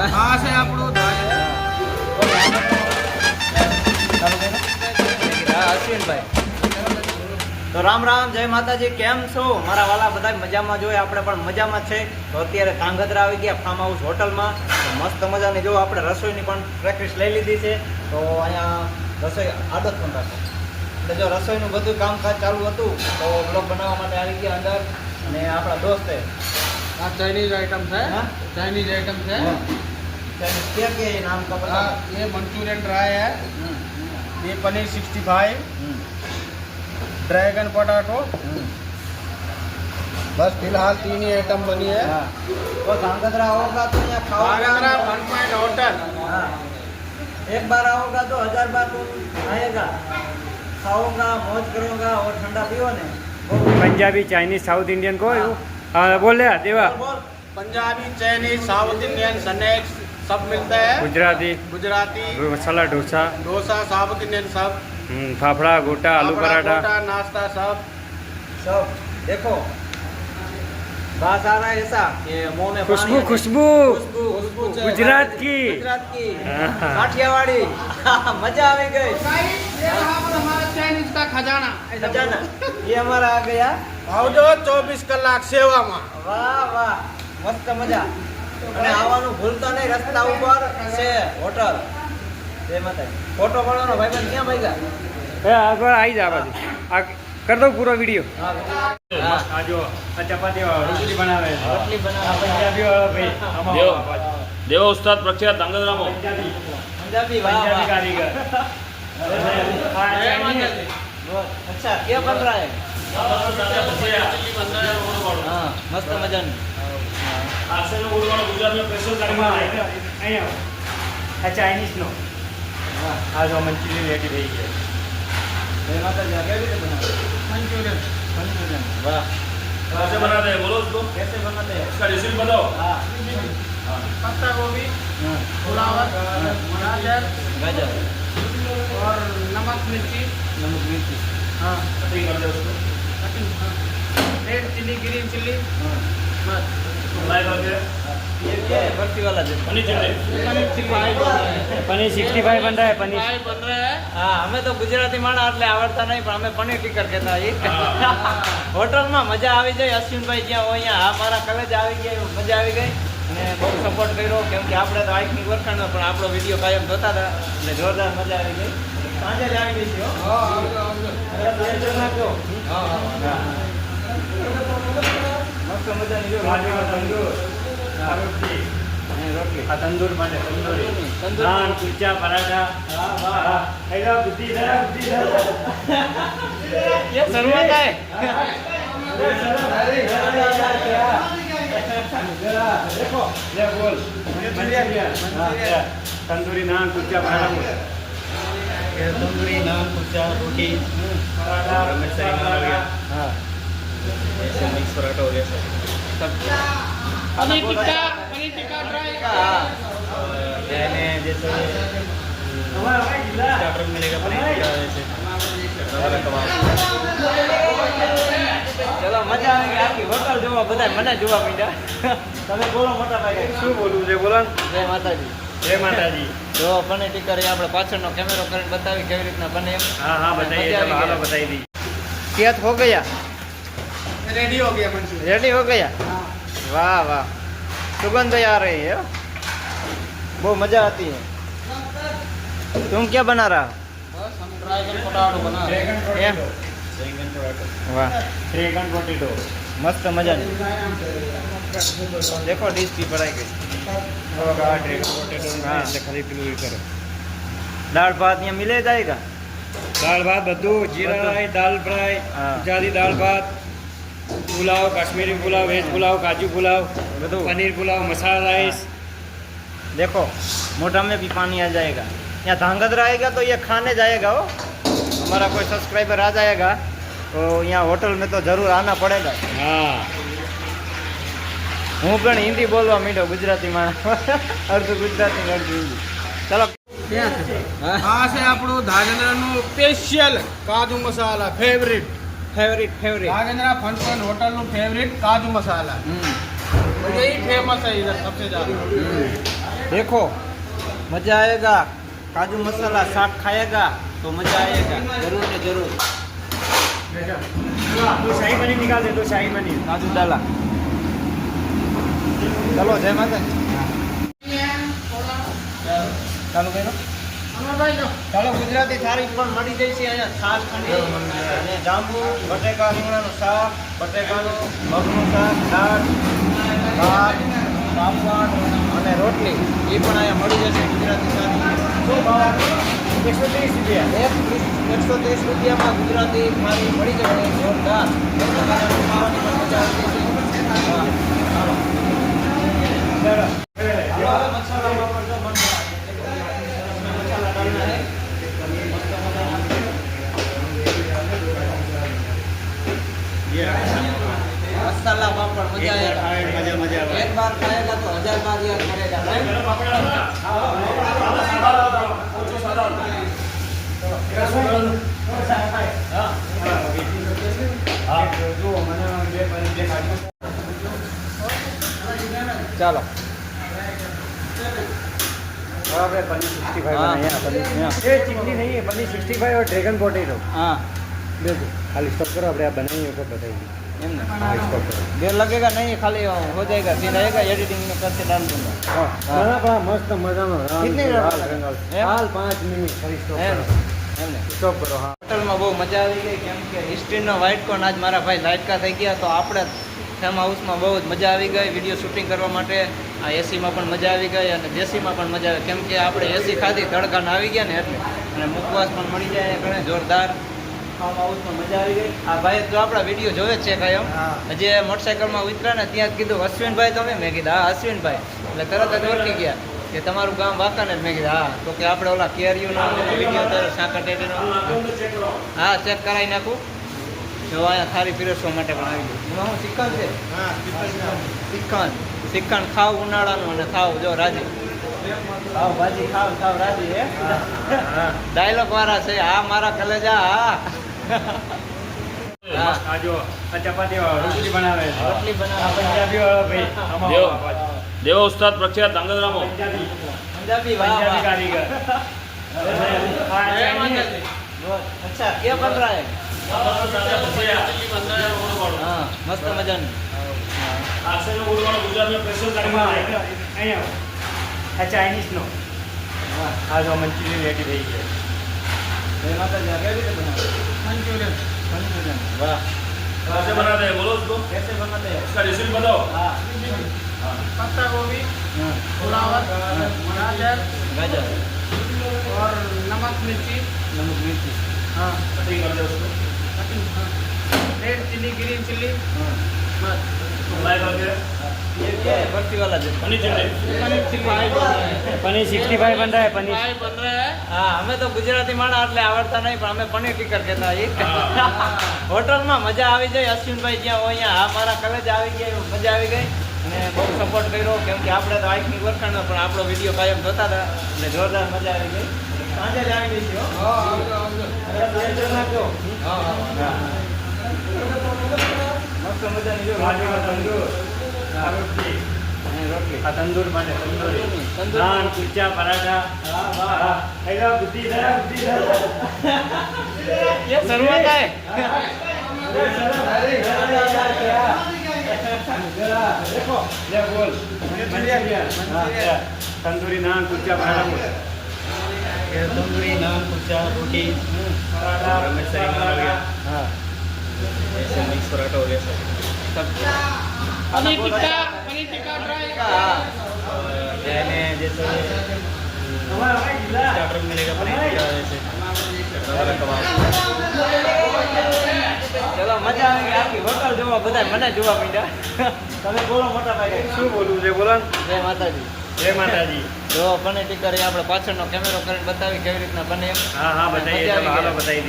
આ છે આપણું અશ્વિનભાઈ. તો રામ રામ, જય માતાજી. કેમ છો મારા વાલા? બધા મજામાં જોઈએ, આપણે પણ મજામાં છે. તો અત્યારે ધાંગધ્રા આવી ગયા ફાર્મ હાઉસ હોટલમાં. મસ્ત મજાની જો આપણે રસોઈની પણ પ્રેક્ટિસ લઈ લીધી છે. તો અહીંયા રસોઈ આદત પણ રાખો. એટલે જો રસોઈનું બધું કામકાજ ચાલુ હતું તો બ્લોગ બનાવવા માટે આવી ગયા અંદર. અને આપણા દોસ્તે આ ચાઇનીઝ આइटम है, चाइनीज आइटम है। क्या क्या ये नाम का पता? ये मंचूरियन ड्राई है, ये पनीर 65, ड्रैगन पोटैटो। बस फिलहाल 3 ही आइटम बनी है। तो धांगध्रा आओगा तो यहाँ ધાંગધ્રા खाओगा। 1 point hotel. हाँ, एक बार आओगा तो 1000 बार तुम आएगा, खाओगा, मौज करोगा और ठंडा पियो ने। पंजाबी चाइनीज साउथ इंडियन को बोले देवा बोल। Punjabi, Chinese, south Indian, snacks सब मिलता है। गुजराती गुजराती, मसाला डोसा डोसा, साउथ इंडियन सब, फाफड़ा गोटा आलू फाफड़ा, पराठा गोटा, नाश्ता सब। सब देखो, बात आ रहा है ऐसा कि मुंह में खुशबू पानी आ खुशबू खुशबू खुशबू गुजरात की गुजरात की हाँ। काठियावाड़ी मजा आ गई। हमारा चाइनीज का खजाना। खजाना ये हमारा आ गया। આવજો 24 કલાક સેવામાં। વાહ વાહ, મસ્ત મજા. અને આવવાનું ભૂલતા નહીં, રસ્તા ઉપર છે હોટલ. જય માતાજી. ફોટો પાડવાનો ભાઈબંધ ક્યાં ભાગ્યા? આગળ આવી જા બાજુ કર દો પૂરો વિડીયો હા, આ જો આ ચપાતી રોટલી બનાવે છે રોટલી બનાવે. પંજાબી વાળો ભાઈ દેવો ઉસ્તાદ પ્રખ્યાત ધાંગધ્રામાં પંજાબી વાહ पंजाबी वाह। कारीगर बहुत अच्छा, क्या बन रहा है? हाँ, मस्त मजाની. આ ચાઇનીઝ નો આ જો મંચુરિયન રેડી થઈ ગયો જય માતાજી. આ કેવી રીતે બનાવે? Manchurian Manchurian. વાહ. कैसे बनाते हैं बोलो उसको कैसे बनाते हैं? उसका रेसिपी बताओ हाँ पत्ता गोभी, हाँ, फ्लावर, गाजर गाजर, और नमक मिर्ची। नमक मिर्ची. हाँ, कटिंग कर दे उसको रेड चिल्ली, ग्रीन चिल्ली। हाँ. बस फ्राई करके ये क्या है? बर्फी वाला जैसे. पनीर चिल्ली पनीर चिल्ली पनीर 65 बन रहा है पनीर बन रहा है। હા, અમે તો ગુજરાતી માણસ એટલે આવડતા નહીં, પણ અમે પનીર ટીકર કહેતા હોઈએ. હોટલમાં મજા આવી જાય. અશ્વિનભાઈ જ્યાં હોય અહીંયા આ મારા કલેજ આવી ગયા, મજા આવી ગઈ. અને બહુ સપોર્ટ કર્યો, કેમ કે આપણે તો આઈકની વરખાણ પણ આપણો વિડીયો કાયમ જોતા હતા એટલે જોરદાર મજા આવી ગઈ. સાંજે જ આવી ગઈ છે હો. એટલે પ્લેટ કરી નાખજો. હા. મસ્ત મજાની જો તંદૂર. હા, રોટલી. અને રોટલી. આ તંદૂર માટે તંદૂરી તંદૂર. નાન કુલચા પરાઠા હા, વાહ. ખાઈ લો બુદ્ધિ જરા બુદ્ધિ જરા ये शरूआत है. देखो ले बोल मंचूरियन तंदूरी नान कुलचा पराठा तंदूरी नान, कुलचा, रोटी, पराठा मिर्ची हो गया हाँ, ऐसे मिक्स पराठा हो गया सब सब पनीर टिक्का ड्राई। हाँ, मैंने जैसे स्टार्टर मिलेगा पनीर टिक्का जैसे रवा कबाब ચલો મજા આવી ગઈ. આખી હોટલ જોવા બધા મને જોવા માંડ્યા. તમે બોલો મોટા ભાઈ. શું બોલવું છે બોલો જય માતાજી. જય માતાજી જો પનીર ટીકર એ આપણે પાછળનો કેમેરો કરીને બતાવી કેવી રીતના બને એમ. हाँ हाँ बताइए मजा चलो आ हालो गया। बताई दी क्या हो गया? रेडी हो गया मंचूरियन। रेडी हो गया? वाह वाह, सुगंध आ रही है. बहुत मजा आती है. तुम क्या बना रहा हो? बस हम ड्रैगन पोटैटो बना रहे हैं। एम वाह, ड्रैगन पोटैटो मस्त मजा नहीं. देखो डिश भी बनाई गई. ड्रैगन पोटैटो हाँ. એટલે ખાલી પેલું ઈ કરો दाल भात यहाँ मिले जाएगा. દાળ ભાત બધું જીરા બધું. રાઈસ દાલ ફ્રાય હા. ગુજરાતી દાળ ભાત પુલાવ કાશ્મીરી પુલાવ વેજ પુલાવ કાજू પુલાવ બધું. પનીર પુલાવ મસાલા રાઈસ देखो मोटा में भी पानी आ जाएगा. यहाँ धांगध्रा आएगा तो ये खाने जाएगा हो. हमारा कोई सब्सक्राइबर आ जाएगा तो यहाँ होटल में तो जरूर आना पड़ेगा. હા હું પણ હિન્દી બોલવા માંડ્યો, ગુજરાતીમાં અડધું ગુજરાતી ને અડધું હિન્દી. ચલો આ છે આપણું ધાંગધ્રાનું special kaju masala favourite. Favourite favourite. Dhrangadhra function હોટલનું ફેવરિટ કાજુ મસાલા, यही फेमस है इधर सबसे ज्यादा। देखो मजा आएगा, काजू मसाला साथ खाएगा तो मजा आएगा, जरूर ने जरूर। तो शाही पनीर निकाल दे, तो शाही पनीर काजू डाला। चलो जय माता। ચાલુ કર્યો ચાલો ગુજરાતી થાળી પણ મળી જાય છે અહીંયા છાશ ઠંડી અને જાંબુ બટેકા રીંગણાનું શાક બટેકાનું મગનું શાક દાળ ભાત પાપડ અને રોટલી એ પણ અહીંયા મળી જશે ગુજરાતી થાળી શું ભાવ 130 રૂપિયા 130 રૂપિયામાં ગુજરાતી થાળી મળી જશે જોરદાર ખાવાની પણ મજા આવતી છે હા ચાલો મસાલા વાપરજો मसाला पापड़ मजा आएगा, एक बार खाएगा तो 1000 बार याद करेगा। चलो पनीर 65 बनाया पनीर ये चिकनी नहीं है, पनीर 65 और ड्रैगन पोटेटो। हाँ देखो खाली स्टॉप करो, अपने आप बनाइए ऊपर बताइए। हाँ स्टॉप करो, देर लगेगा नहीं, खाली हो जाएगा, फिर रहेगा एडिटिंग में करके डाल दूंगा। हाँ बड़ा मस्त मजा में कितनी देर हाल 5 मिनट खाली स्टॉप करो, स्टॉप करो। हाँ હોટલમાં બહુ મજા આવી ગઈ કેમ કે હિસ્ટ્રીનો વ્હાઇટ કોર્ન આજ મારા ભાઈ લાઇટકા થઈ ગયા તો આપણે ફેમ હાઉસમાં બહુ જ મજા આવી ગઈ વિડીયો શૂટિંગ કરવા માટે આ એસીમાં પણ મજા આવી ગઈ અને દેશીમાં પણ મજા આવી કેમ કે આપણે એસી ખાધી તડકાને આવી ગયા ને એટલે અને મુખવાસ પણ મળી જાય ઘણે જોરદાર ફાર્મ હાઉસમાં મજા આવી ગઈ આ ભાઈ તો આપણા વિડીયો જોવે જ છે કાયમ જે મોટરસાઇકલમાં ઉતર્યા ને ત્યાં જ કીધું અશ્વિનભાઈ તમે મેં કીધું હા અશ્વિનભાઈ એટલે તરત જ ઓળખી ગયા કે તમારું ગામ વાંકાને મેં કીધું હા તો કે આપણે ઓલા કેરીઓનો વિડીયો હતો સાકર ટેટીનો હા ચેક કરાવી નાખું જો અહીંયા થાળી પીરસવા માટે પણ આવી ગયું એમાં હું ચિકન છે ચિકન ખાવ ઉનાળાનું અને ખાવ જો રાજી ખાવ ભાજી ખાવ રાજી હે ડાયલોગ વાળા છે આ મારા કલેજા હા આ જો આ ચપાતી રોટલી બનાવે છે, રોટલી બનાવે પંજાબી વાળો ભાઈ देव उस्ताद प्रख्यात दांगदरामो पंजाबी वाह पंजाबी वाह कारीगर। अच्छा क्या बन रहा है हाँ मस्त मजा આ ચાઇનીઝ નો આ જો મંચુરિયન રેડી થઈ ગયો। मंचूरियन वाह कैसे बनाते हैं बोलो उसको, कैसे बनाते हैं उसका रेसिपी बताओ। हाँ पत्ता गोभी हाँ, फ्लावर गाजर गाजर और नमक मिर्ची नमक मिर्ची हाँ कटिंग कर दे उसको, रेड चिल्ली ग्रीन चिल्ली हाँ बस फ्राई करके ये क्या है बर्फी वाला जो पनीर चिल्ली पनीर चिल्ली पनीर 65 बन रहा है पनीर। फ्राई बन रहा है હા અમે તો ગુજરાતી માણસ એટલે આવડતા નહીં પણ અમે પનીર ટીકર કહેતા હોટલમાં મજા આવી જાય અશ્વિનભાઈ જ્યાં હોય અહીંયા આ મારા કલેજ આવી ગયા એવું મજા આવી ગઈ અને બહુ સપોર્ટ કર્યો કેમ કે આપણે તો આઈકની વરખાણમાં પણ આપણો વિડીયો કાયમ જોતા હતા એટલે જોરદાર મજા આવી ગઈ સાંજે જ આવી ગઈ છે નાખજો મસ્ત મજાની જો તંદૂર આ રોટલી અને રોટલી આ તંદૂર માટે તંદૂરી તંદૂર. નાન કુલચા પરાઠા હા વાહ હા એલા બુદ્ધિ ધરા ये शुरुआत है देखो ले बोल तंदूरी नान कुलचा पराठा तंदूरी नान कुलचा रोटी पराठा हाँ ऐसे मिक्स पराठा हो गया सब। सब पनीर टिक्का फ्राई हाँ जैसे स्टार्टर में मिलेगा पनीर टिक्का, ऐसे रवा कबाब। ચલો મજા આવી ગઈ આખી હોટલ જોવા બધા મને જોવા માંડ્યા તમે બોલો મોટા ભાઈ શું બોલવું છે બોલો ને? જય માતાજી જય માતાજી। જો પનીર ટીકર આપણે પાછળનો કેમેરો કરીને બતાવી કેવી રીતના બને એમ હા હા મજા बताइए આવી चलो ગઈ. हालो बताइए।